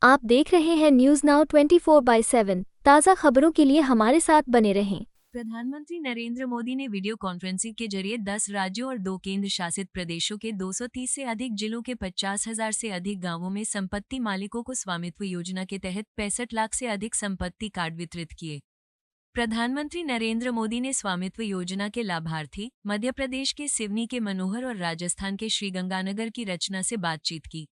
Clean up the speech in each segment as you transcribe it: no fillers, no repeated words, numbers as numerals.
आप देख रहे हैं न्यूज नाउ 24/7 ताज़ा खबरों के लिए हमारे साथ बने रहें। प्रधानमंत्री नरेंद्र मोदी ने वीडियो कॉन्फ्रेंसिंग के जरिए 10 राज्यों और 2 केंद्र शासित प्रदेशों के 230 से अधिक जिलों के 50,000 से अधिक गांवों में संपत्ति मालिकों को स्वामित्व योजना के तहत 65 लाख से अधिक संपत्ति कार्ड वितरित किए। प्रधानमंत्री नरेंद्र मोदी ने स्वामित्व योजना के लाभार्थी मध्य प्रदेश के सिवनी के मनोहर और राजस्थान के श्रीगंगानगर की रचना से बातचीत की।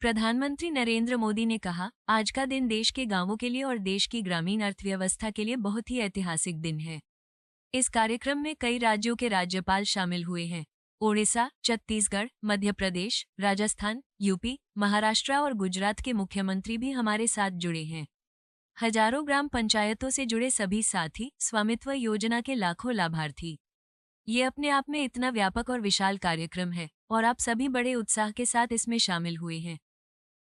प्रधानमंत्री नरेंद्र मोदी ने कहा, आज का दिन देश के गांवों के लिए और देश की ग्रामीण अर्थव्यवस्था के लिए बहुत ही ऐतिहासिक दिन है। इस कार्यक्रम में कई राज्यों के राज्यपाल शामिल हुए हैं। ओडिशा, छत्तीसगढ़, मध्य प्रदेश, राजस्थान, यूपी, महाराष्ट्र और गुजरात के मुख्यमंत्री भी हमारे साथ जुड़े हैं। हजारों ग्राम पंचायतों से जुड़े सभी साथी, स्वामित्व योजना के लाखों लाभार्थी। ये अपने आप में इतना व्यापक और विशाल कार्यक्रम है और आप सभी बड़े उत्साह के साथ इसमें शामिल हुए हैं।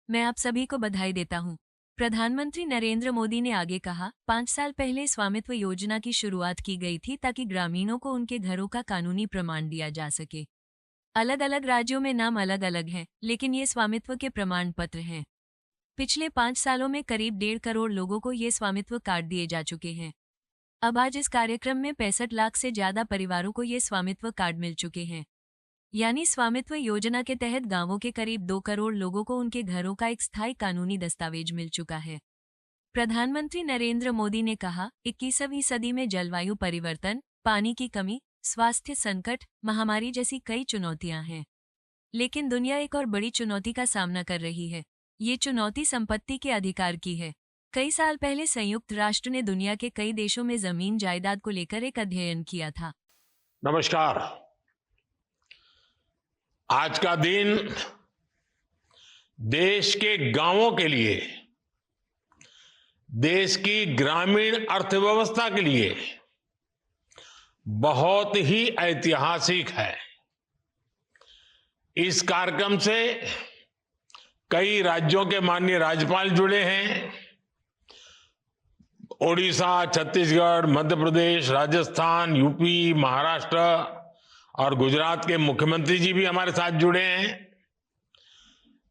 मैं आप सभी को बधाई देता हूं। प्रधानमंत्री नरेंद्र मोदी ने आगे कहा, 5 साल पहले स्वामित्व योजना की शुरुआत की गई थी ताकि ग्रामीणों को उनके घरों का कानूनी प्रमाण दिया जा सके। अलग अलग राज्यों में नाम अलग अलग हैं, लेकिन ये स्वामित्व के प्रमाण पत्र हैं। पिछले 5 सालों में करीब 1.5 करोड़ लोगों को ये स्वामित्व कार्ड दिए जा चुके हैं। अब आज इस कार्यक्रम में 65 लाख से ज्यादा परिवारों को ये स्वामित्व कार्ड मिल चुके हैं। यानी स्वामित्व योजना के तहत गांवों के करीब 2 करोड़ लोगों को उनके घरों का एक स्थायी कानूनी दस्तावेज मिल चुका है। प्रधानमंत्री नरेंद्र मोदी ने कहा, 21वीं सदी में जलवायु परिवर्तन, पानी की कमी, स्वास्थ्य संकट, महामारी जैसी कई चुनौतियां हैं। लेकिन दुनिया एक और बड़ी चुनौती का सामना कर रही है। ये चुनौती संपत्ति के अधिकार की है। कई साल पहले संयुक्त राष्ट्र ने दुनिया के कई देशों में जमीन जायदाद को लेकर एक अध्ययन किया था। नमस्कार। आज का दिन देश के गांवों के लिए, देश की ग्रामीण अर्थव्यवस्था के लिए बहुत ही ऐतिहासिक है। इस कार्यक्रम से कई राज्यों के माननीय राज्यपाल जुड़े हैं। ओडिशा, छत्तीसगढ़, मध्य प्रदेश, राजस्थान, यूपी, महाराष्ट्र और गुजरात के मुख्यमंत्री जी भी हमारे साथ जुड़े हैं।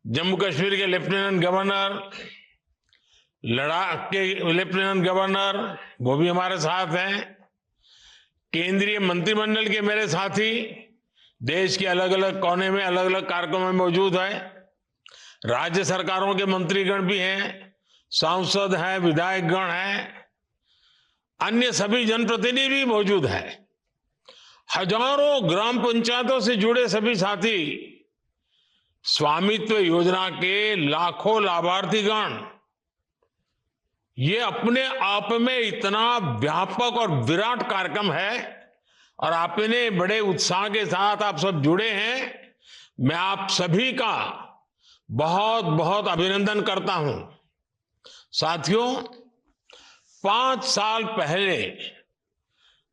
जम्मू कश्मीर के लेफ्टिनेंट गवर्नर, लद्दाख के लेफ्टिनेंट गवर्नर, वो भी हमारे साथ हैं। केंद्रीय मंत्रिमंडल के मेरे साथी देश के अलग अलग कोने में अलग अलग कार्यक्रमों में मौजूद हैं। राज्य सरकारों के मंत्रीगण भी हैं, सांसद हैं, विधायकगण हैं, अन्य सभी जनप्रतिनिधि भी मौजूद हैं। हजारों ग्राम पंचायतों से जुड़े सभी साथी, स्वामित्व योजना के लाखों लाभार्थीगण, ये अपने आप में इतना व्यापक और विराट कार्यक्रम है और आपने बड़े उत्साह के साथ आप सब जुड़े हैं। मैं आप सभी का बहुत बहुत अभिनंदन करता हूं। साथियों, 5 साल पहले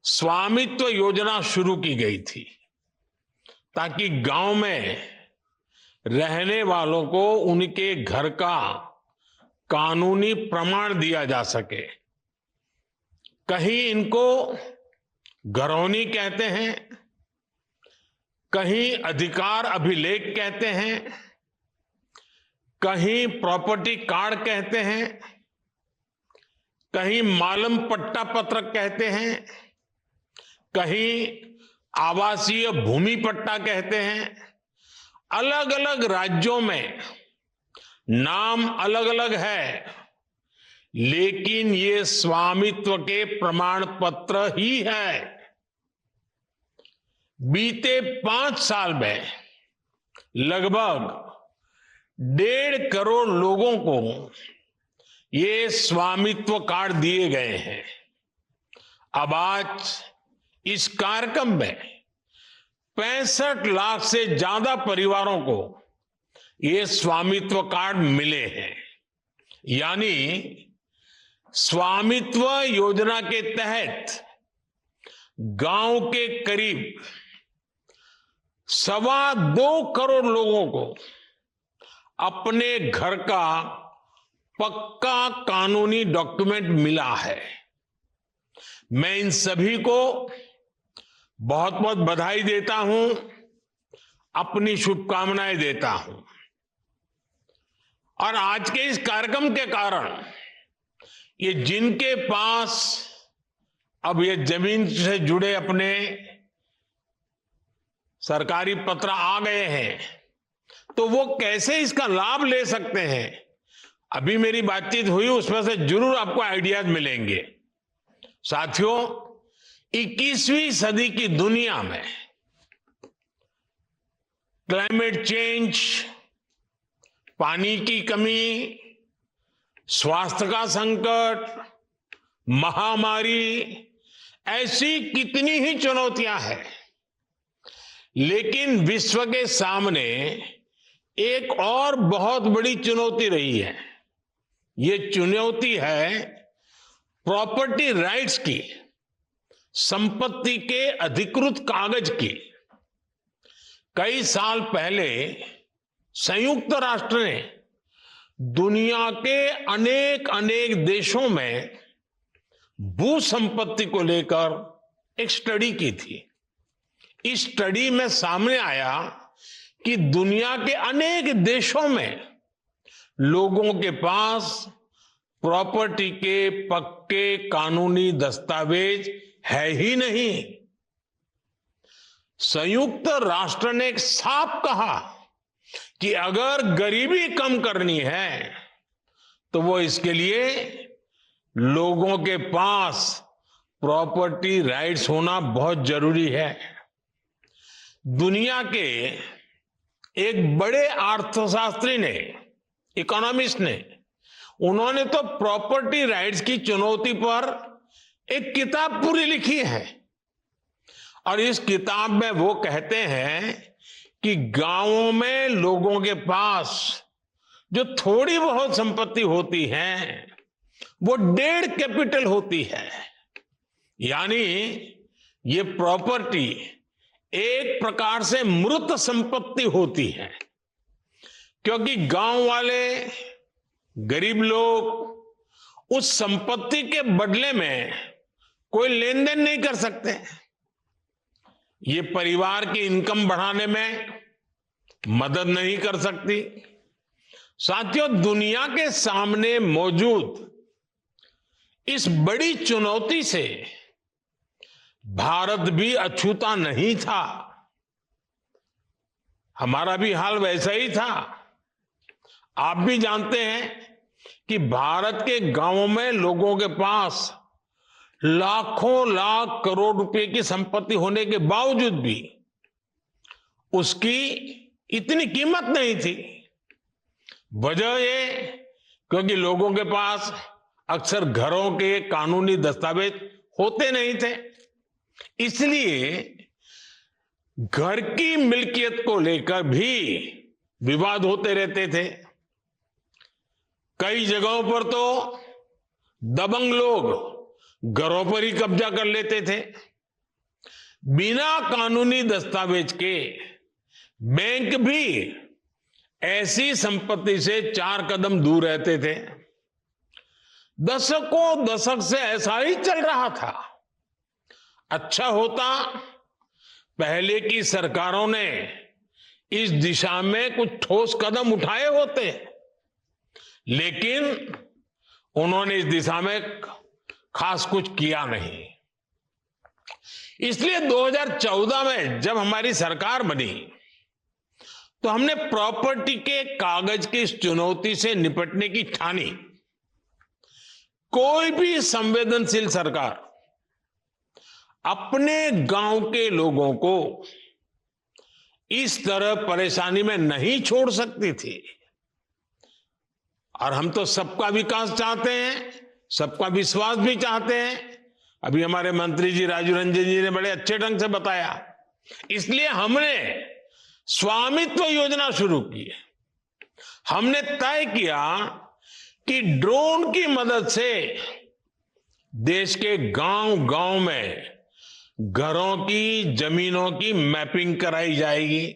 स्वामित्व योजना शुरू की गई थी ताकि गांव में रहने वालों को उनके घर का कानूनी प्रमाण दिया जा सके। कहीं इनको घरौनी कहते हैं, कहीं अधिकार अभिलेख कहते हैं, कहीं प्रॉपर्टी कार्ड कहते हैं, कहीं मालम पट्टा पत्रक कहते हैं, कहीं आवासीय भूमि पट्टा कहते हैं। अलग अलग राज्यों में नाम अलग अलग है, लेकिन ये स्वामित्व के प्रमाण पत्र ही है। बीते 5 साल में लगभग 1.5 करोड़ लोगों को ये स्वामित्व कार्ड दिए गए हैं। अब आज इस कार्यक्रम में 65 लाख से ज्यादा परिवारों को ये स्वामित्व कार्ड मिले हैं। यानी स्वामित्व योजना के तहत गांव के करीब 2.25 करोड़ लोगों को अपने घर का पक्का कानूनी डॉक्यूमेंट मिला है। मैं इन सभी को बहुत बहुत बधाई देता हूं, अपनी शुभकामनाएं देता हूं। और आज के इस कार्यक्रम के कारण ये जिनके पास अब ये जमीन से जुड़े अपने सरकारी पत्र आ गए हैं, तो वो कैसे इसका लाभ ले सकते हैं, अभी मेरी बातचीत हुई, उसमें से जरूर आपको आइडियाज मिलेंगे। साथियों, 21वीं सदी की दुनिया में क्लाइमेट चेंज, पानी की कमी, स्वास्थ्य का संकट, महामारी, ऐसी कितनी ही चुनौतियां हैं, लेकिन विश्व के सामने एक और बहुत बड़ी चुनौती रही है। ये चुनौती है प्रॉपर्टी राइट्स की, संपत्ति के अधिकृत कागज की। कई साल पहले संयुक्त राष्ट्र ने दुनिया के अनेक देशों में भू संपत्ति को लेकर एक स्टडी की थी। इस स्टडी में सामने आया कि दुनिया के अनेक देशों में लोगों के पास प्रॉपर्टी के पक्के कानूनी दस्तावेज है ही नहीं। संयुक्त राष्ट्र ने एक साफ कहा कि अगर गरीबी कम करनी है तो वो इसके लिए लोगों के पास प्रॉपर्टी राइट्स होना बहुत जरूरी है। दुनिया के एक बड़े अर्थशास्त्री ने, इकोनॉमिस्ट ने, उन्होंने तो प्रॉपर्टी राइट्स की चुनौती पर एक किताब पूरी लिखी है। और इस किताब में वो कहते हैं कि गांवों में लोगों के पास जो थोड़ी बहुत संपत्ति होती है वो 1.5 कैपिटल होती है। यानी ये प्रॉपर्टी एक प्रकार से मृत संपत्ति होती है, क्योंकि गांव वाले गरीब लोग उस संपत्ति के बदले में कोई लेन देन नहीं कर सकते। ये परिवार की इनकम बढ़ाने में मदद नहीं कर सकती। साथियों, दुनिया के सामने मौजूद इस बड़ी चुनौती से भारत भी अछूता नहीं था। हमारा भी हाल वैसा ही था। आप भी जानते हैं कि भारत के गांवों में लोगों के पास लाखों लाख करोड़ रुपए की संपत्ति होने के बावजूद भी उसकी इतनी कीमत नहीं थी। वजह ये, क्योंकि लोगों के पास अक्सर घरों के कानूनी दस्तावेज होते नहीं थे। इसलिए घर की मिल्कियत को लेकर भी विवाद होते रहते थे। कई जगहों पर तो दबंग लोग घरों पर ही कब्जा कर लेते थे। बिना कानूनी दस्तावेज के बैंक भी ऐसी संपत्ति से 4 कदम दूर रहते थे। दशकों दशक से ऐसा ही चल रहा था। अच्छा होता पहले की सरकारों ने इस दिशा में कुछ ठोस कदम उठाए होते, लेकिन उन्होंने इस दिशा में खास कुछ किया नहीं। इसलिए 2014 में जब हमारी सरकार बनी तो हमने प्रॉपर्टी के कागज की इस चुनौती से निपटने की ठानी। कोई भी संवेदनशील सरकार अपने गांव के लोगों को इस तरह परेशानी में नहीं छोड़ सकती थी। और हम तो सबका विकास चाहते हैं, सबका विश्वास भी चाहते हैं। अभी हमारे मंत्री जी राजू रंजन जी ने बड़े अच्छे ढंग से बताया। इसलिए हमने स्वामित्व योजना शुरू की। हमने तय किया कि ड्रोन की मदद से देश के गांव-गांव में घरों की, जमीनों की मैपिंग कराई जाएगी।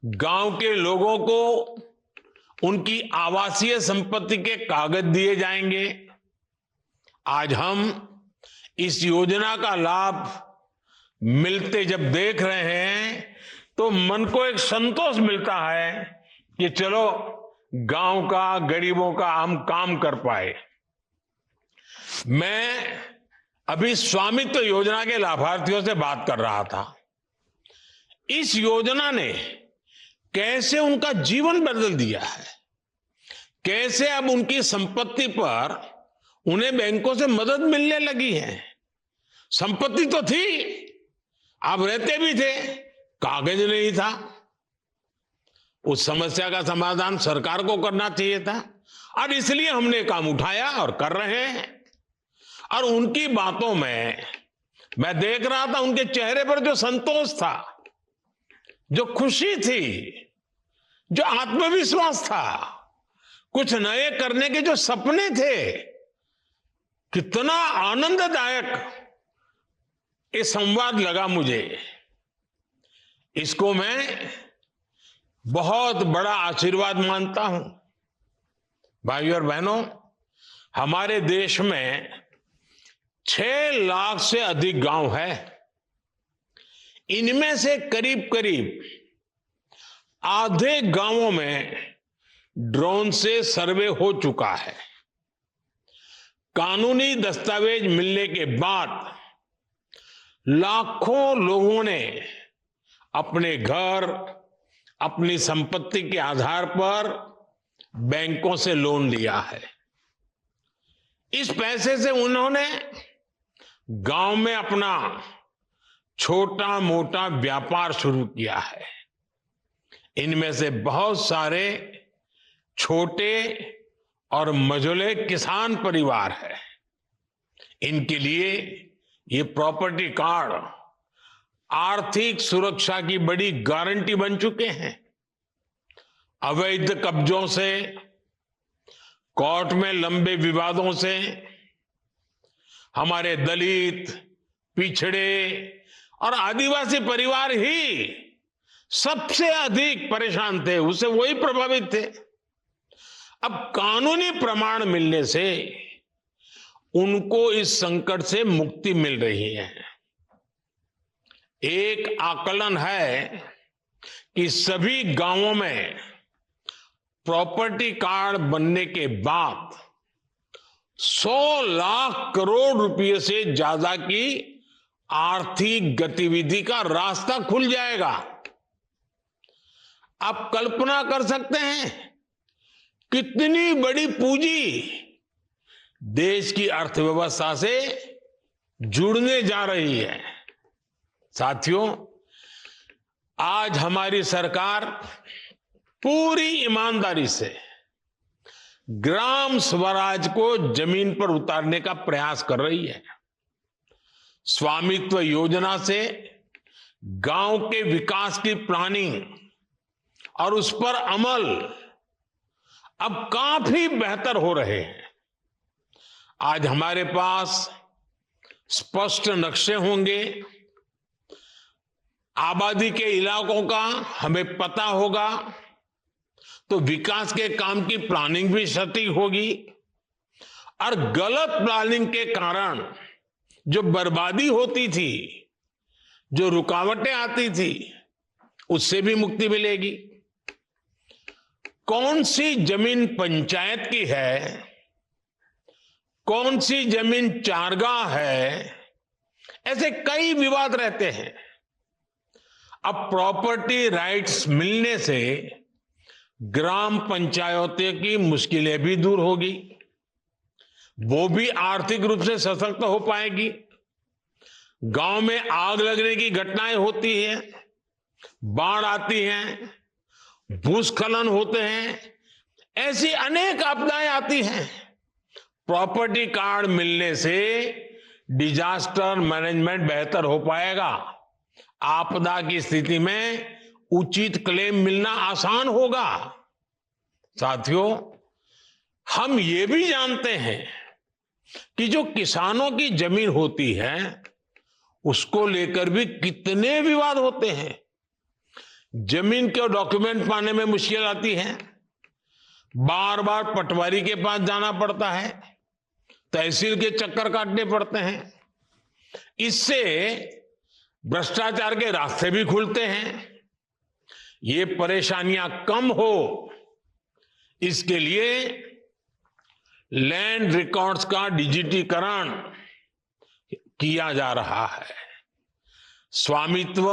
गांव के लोगों को उनकी आवासीय संपत्ति के कागज दिए जाएंगे। आज हम इस योजना का लाभ मिलते जब देख रहे हैं तो मन को एक संतोष मिलता है कि चलो गांव का, गरीबों का हम काम कर पाए। मैं अभी स्वामित्व योजना के लाभार्थियों से बात कर रहा था। इस योजना ने कैसे उनका जीवन बदल दिया है, कैसे अब उनकी संपत्ति पर उन्हें बैंकों से मदद मिलने लगी है। संपत्ति तो थी, आप रहते भी थे, कागज नहीं था। उस समस्या का समाधान सरकार को करना चाहिए था और इसलिए हमने काम उठाया और कर रहे हैं। और उनकी बातों में मैं देख रहा था, उनके चेहरे पर जो संतोष था, जो खुशी थी, जो आत्मविश्वास था, कुछ नए करने के जो सपने थे, कितना आनंददायक ये संवाद लगा मुझे। इसको मैं बहुत बड़ा आशीर्वाद मानता हूं। भाइयों और बहनों, हमारे देश में 6 लाख से अधिक गांव है। इनमें से करीब करीब आधे गांवों में ड्रोन से सर्वे हो चुका है। कानूनी दस्तावेज मिलने के बाद लाखों लोगों ने अपने घर, अपनी संपत्ति के आधार पर बैंकों से लोन लिया है। इस पैसे से उन्होंने गांव में अपना छोटा मोटा व्यापार शुरू किया है। इनमें से बहुत सारे छोटे और मझोले किसान परिवार है। इनके लिए ये प्रॉपर्टी कार्ड आर्थिक सुरक्षा की बड़ी गारंटी बन चुके हैं। अवैध कब्जों से, कोर्ट में लंबे विवादों से हमारे दलित, पिछड़े और आदिवासी परिवार ही सबसे अधिक परेशान थे, उससे वही प्रभावित थे। अब कानूनी प्रमाण मिलने से उनको इस संकट से मुक्ति मिल रही है। एक आकलन है कि सभी गांवों में प्रॉपर्टी कार्ड बनने के बाद 100 लाख करोड़ रुपए से ज्यादा की आर्थिक गतिविधि का रास्ता खुल जाएगा। आप कल्पना कर सकते हैं कितनी बड़ी पूंजी देश की अर्थव्यवस्था से जुड़ने जा रही है। साथियों, आज हमारी सरकार पूरी ईमानदारी से ग्राम स्वराज को जमीन पर उतारने का प्रयास कर रही है। स्वामित्व योजना से गांव के विकास की प्लानिंग और उस पर अमल अब काफी बेहतर हो रहे हैं। आज हमारे पास स्पष्ट नक्शे होंगे, आबादी के इलाकों का हमें पता होगा, तो विकास के काम की प्लानिंग भी सटीक होगी और गलत प्लानिंग के कारण जो बर्बादी होती थी, जो रुकावटें आती थी, उससे भी मुक्ति मिलेगी। कौन सी जमीन पंचायत की है, कौन सी जमीन चारगाह है, ऐसे कई विवाद रहते हैं। अब प्रॉपर्टी राइट्स मिलने से ग्राम पंचायतों की मुश्किलें भी दूर होगी, वो भी आर्थिक रूप से सशक्त हो पाएगी। गांव में आग लगने की घटनाएं होती हैं, बाढ़ आती हैं, भूस्खलन होते हैं, ऐसी अनेक आपदाएं आती हैं। प्रॉपर्टी कार्ड मिलने से डिजास्टर मैनेजमेंट बेहतर हो पाएगा। आपदा की स्थिति में उचित क्लेम मिलना आसान होगा। साथियों, हम ये भी जानते हैं कि जो किसानों की जमीन होती है उसको लेकर भी कितने विवाद होते हैं। जमीन के डॉक्यूमेंट पाने में मुश्किल आती है, बार बार पटवारी के पास जाना पड़ता है, तहसील के चक्कर काटने पड़ते हैं। इससे भ्रष्टाचार के रास्ते भी खुलते हैं। ये परेशानियां कम हो, इसके लिए लैंड रिकॉर्ड्स का डिजिटीकरण किया जा रहा है। स्वामित्व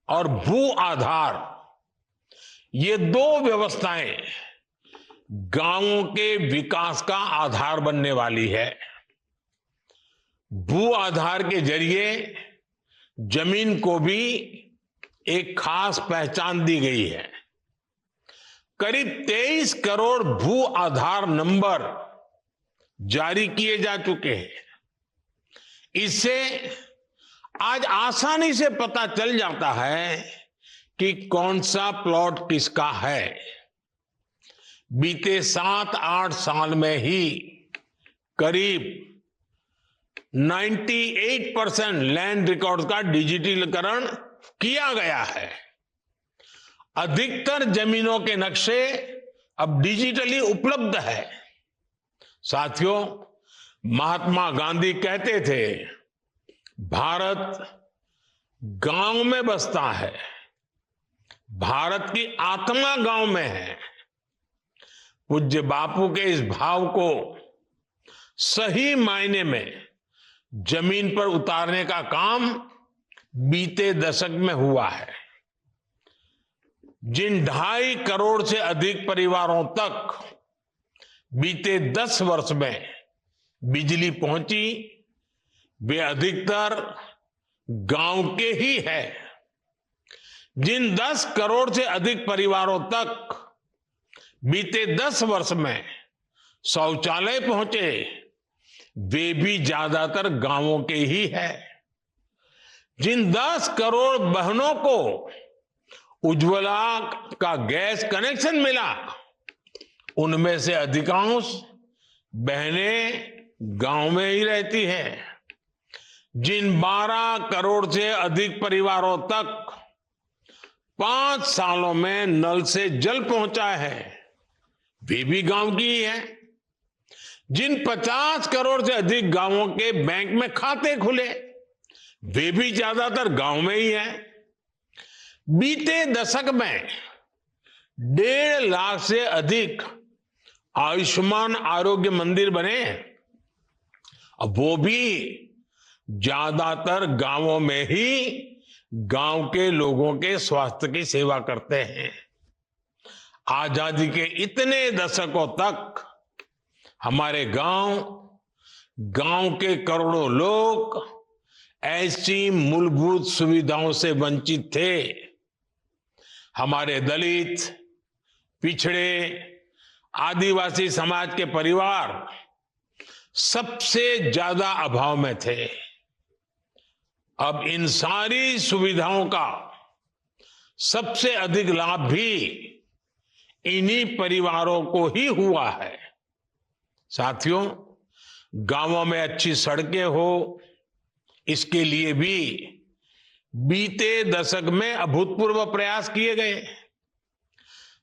और भू आधार, ये दो व्यवस्थाएं गांवों के विकास का आधार बनने वाली है। भू आधार के जरिए जमीन को भी एक खास पहचान दी गई है। करीब 23 करोड़ भू आधार नंबर जारी किए जा चुके हैं। इससे आज आसानी से पता चल जाता है कि कौन सा प्लॉट किसका है। बीते 7-8 साल में ही करीब 98% लैंड रिकॉर्ड का डिजिटलीकरण किया गया है। अधिकतर जमीनों के नक्शे अब डिजिटली उपलब्ध है। साथियों, महात्मा गांधी कहते थे, भारत गांव में बसता है, भारत की आत्मा गांव में है। पूज्य बापू के इस भाव को सही मायने में जमीन पर उतारने का काम बीते दशक में हुआ है। जिन 2.5 करोड़ से अधिक परिवारों तक बीते 10 वर्ष में बिजली पहुंची, वे अधिकतर गांव के ही है। जिन 10 करोड़ से अधिक परिवारों तक बीते 10 वर्ष में शौचालय पहुंचे, वे भी ज्यादातर गांवों के ही है। जिन 10 करोड़ बहनों को उज्ज्वला का गैस कनेक्शन मिला, उनमें से अधिकांश बहनें गांव में ही रहती हैं। जिन 12 करोड़ से अधिक परिवारों तक 5 सालों में नल से जल पहुंचा है, वे भी गांव की ही है। जिन 50 करोड़ से अधिक गांवों के बैंक में खाते खुले, वे भी ज्यादातर गांव में ही है। बीते दशक में 1.5 लाख से अधिक आयुष्मान आरोग्य मंदिर बने, अब वो भी ज्यादातर गांवों में ही गांव के लोगों के स्वास्थ्य की सेवा करते हैं। आजादी के इतने दशकों तक हमारे गांव के करोड़ों लोग ऐसी मूलभूत सुविधाओं से वंचित थे। हमारे दलित, पिछड़े, आदिवासी समाज के परिवार सबसे ज्यादा अभाव में थे। अब इन सारी सुविधाओं का सबसे अधिक लाभ भी इन्हीं परिवारों को ही हुआ है। साथियों, गांवों में अच्छी सड़कें हो, इसके लिए भी बीते दशक में अभूतपूर्व प्रयास किए गए।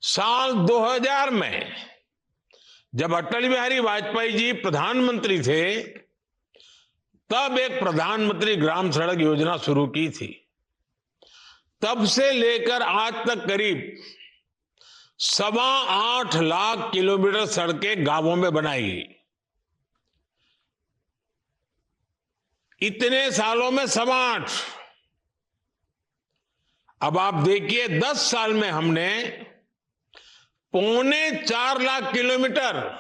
साल 2000 में जब अटल बिहारी वाजपेयी जी प्रधानमंत्री थे, तब एक प्रधानमंत्री ग्राम सड़क योजना शुरू की थी। तब से लेकर आज तक करीब 8.25 लाख किलोमीटर सड़कें गांवों में बनाई गई। इतने सालों में 8.25। अब आप देखिए, 10 साल में हमने 3.25 लाख किलोमीटर,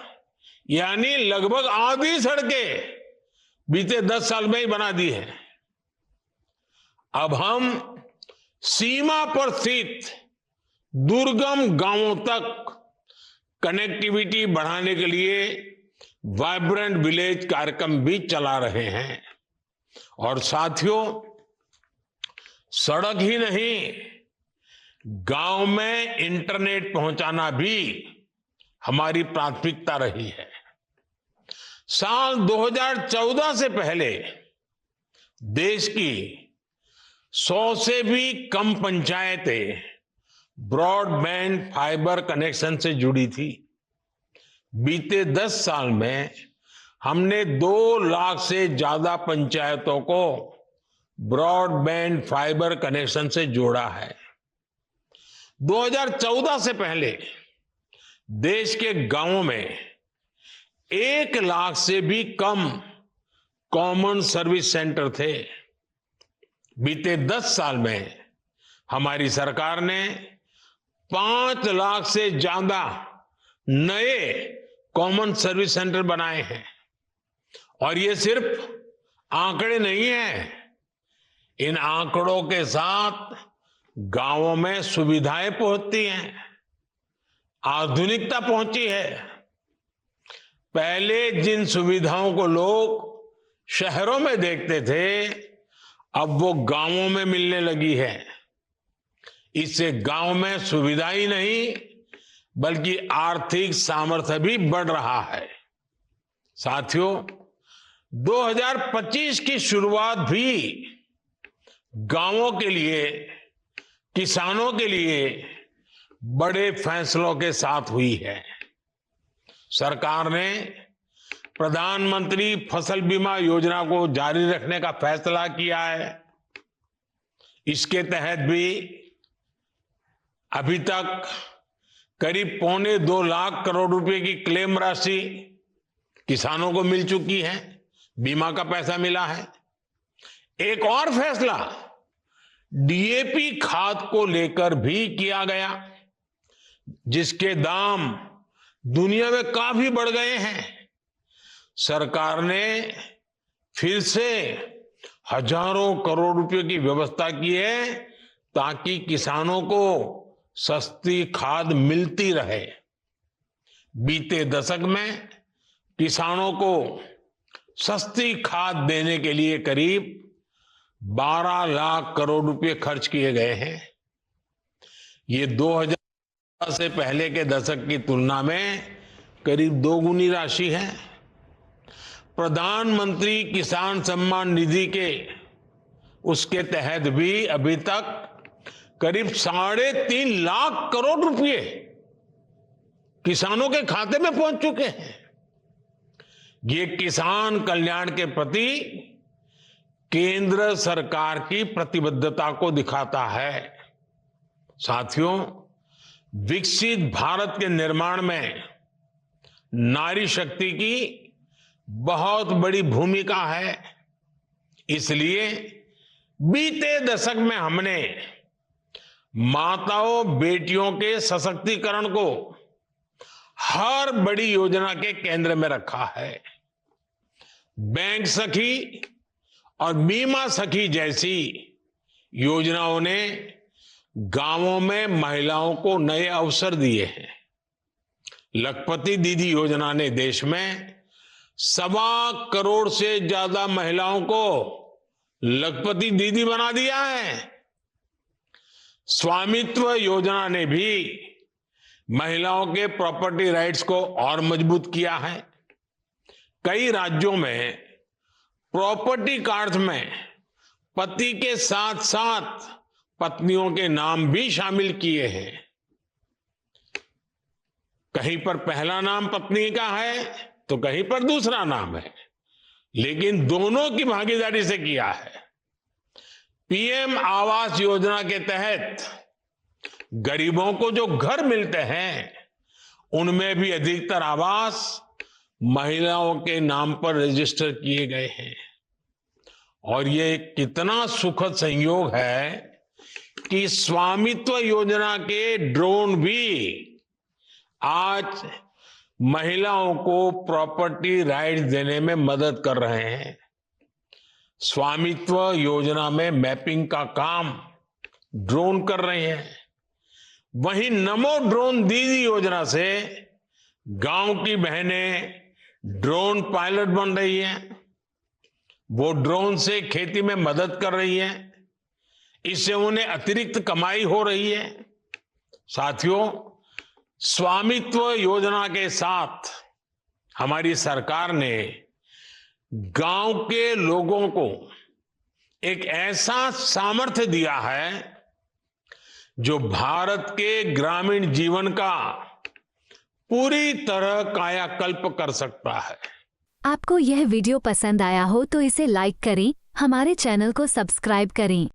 यानी लगभग आधी सड़कें बीते 10 साल में ही बना दी है। अब हम सीमा पर स्थित दुर्गम गांवों तक कनेक्टिविटी बढ़ाने के लिए वाइब्रेंट विलेज कार्यक्रम भी चला रहे हैं। और साथियों, सड़क ही नहीं, गांव में इंटरनेट पहुंचाना भी हमारी प्राथमिकता रही है। साल 2014 से पहले देश की 100 से भी कम पंचायतें ब्रॉडबैंड फाइबर कनेक्शन से जुड़ी थी। बीते 10 साल में हमने 2 लाख से ज्यादा पंचायतों को ब्रॉडबैंड फाइबर कनेक्शन से जोड़ा है। 2014 से पहले देश के गांवों में 1 लाख से भी कम कॉमन सर्विस सेंटर थे। बीते 10 साल में हमारी सरकार ने 5 लाख से ज्यादा नए कॉमन सर्विस सेंटर बनाए हैं। और ये सिर्फ आंकड़े नहीं हैं, इन आंकड़ों के साथ गांवों में सुविधाएं पहुंचती हैं, आधुनिकता पहुंची है। पहले जिन सुविधाओं को लोग शहरों में देखते थे, अब वो गांवों में मिलने लगी है। इससे गांव में सुविधा ही नहीं बल्कि आर्थिक सामर्थ्य भी बढ़ रहा है। साथियों, 2025 की शुरुआत भी गांवों के लिए, किसानों के लिए बड़े फैसलों के साथ हुई है। सरकार ने प्रधानमंत्री फसल बीमा योजना को जारी रखने का फैसला किया है। इसके तहत भी अभी तक करीब 1.25 लाख करोड़ रुपए की क्लेम राशि किसानों को मिल चुकी है, बीमा का पैसा मिला है। एक और फैसला डीएपी खाद को लेकर भी किया गया, जिसके दाम दुनिया में काफी बढ़ गए हैं। सरकार ने फिर से हजारों करोड़ रुपए की व्यवस्था की है ताकि किसानों को सस्ती खाद मिलती रहे। बीते दशक में किसानों को सस्ती खाद देने के लिए करीब 12 लाख करोड़ रुपए खर्च किए गए हैं। ये 2000 से पहले के दशक की तुलना में करीब 2 गुनी राशि है। प्रधानमंत्री किसान सम्मान निधि के उसके तहत भी अभी तक करीब 3.5 लाख करोड़ रुपए किसानों के खाते में पहुंच चुके हैं। ये किसान कल्याण के प्रति केंद्र सरकार की प्रतिबद्धता को दिखाता है। साथियों, विकसित भारत के निर्माण में नारी शक्ति की बहुत बड़ी भूमिका है। इसलिए बीते दशक में हमने माताओं बेटियों के सशक्तिकरण को हर बड़ी योजना के केंद्र में रखा है। बैंक सखी और बीमा सखी जैसी योजनाओं ने गांवों में महिलाओं को नए अवसर दिए हैं। लखपति दीदी योजना ने देश में 1.25 करोड़ से ज्यादा महिलाओं को लखपति दीदी बना दिया है। स्वामित्व योजना ने भी महिलाओं के प्रॉपर्टी राइट्स को और मजबूत किया है। कई राज्यों में प्रॉपर्टी कार्ड्स में पति के साथ साथ पत्नियों के नाम भी शामिल किए हैं। कहीं पर पहला नाम पत्नी का है तो कहीं पर दूसरा नाम है, लेकिन दोनों की भागीदारी से किया है। पीएम आवास योजना के तहत गरीबों को जो घर मिलते हैं उनमें भी अधिकतर आवास महिलाओं के नाम पर रजिस्टर किए गए हैं। और ये कितना सुखद संयोग है कि स्वामित्व योजना के ड्रोन भी आज महिलाओं को प्रॉपर्टी राइट्स देने में मदद कर रहे हैं। स्वामित्व योजना में मैपिंग का काम ड्रोन कर रहे हैं। वहीं नमो ड्रोन दीदी योजना से गांव की बहनें ड्रोन पायलट बन रही हैं। वो ड्रोन से खेती में मदद कर रही हैं। इससे उन्हें अतिरिक्त कमाई हो रही है। साथियों, स्वामित्व योजना के साथ हमारी सरकार ने गांव के लोगों को एक ऐसा सामर्थ्य दिया है जो भारत के ग्रामीण जीवन का पूरी तरह कायाकल्प कर सकता है। आपको यह वीडियो पसंद आया हो तो इसे लाइक करें, हमारे चैनल को सब्सक्राइब करें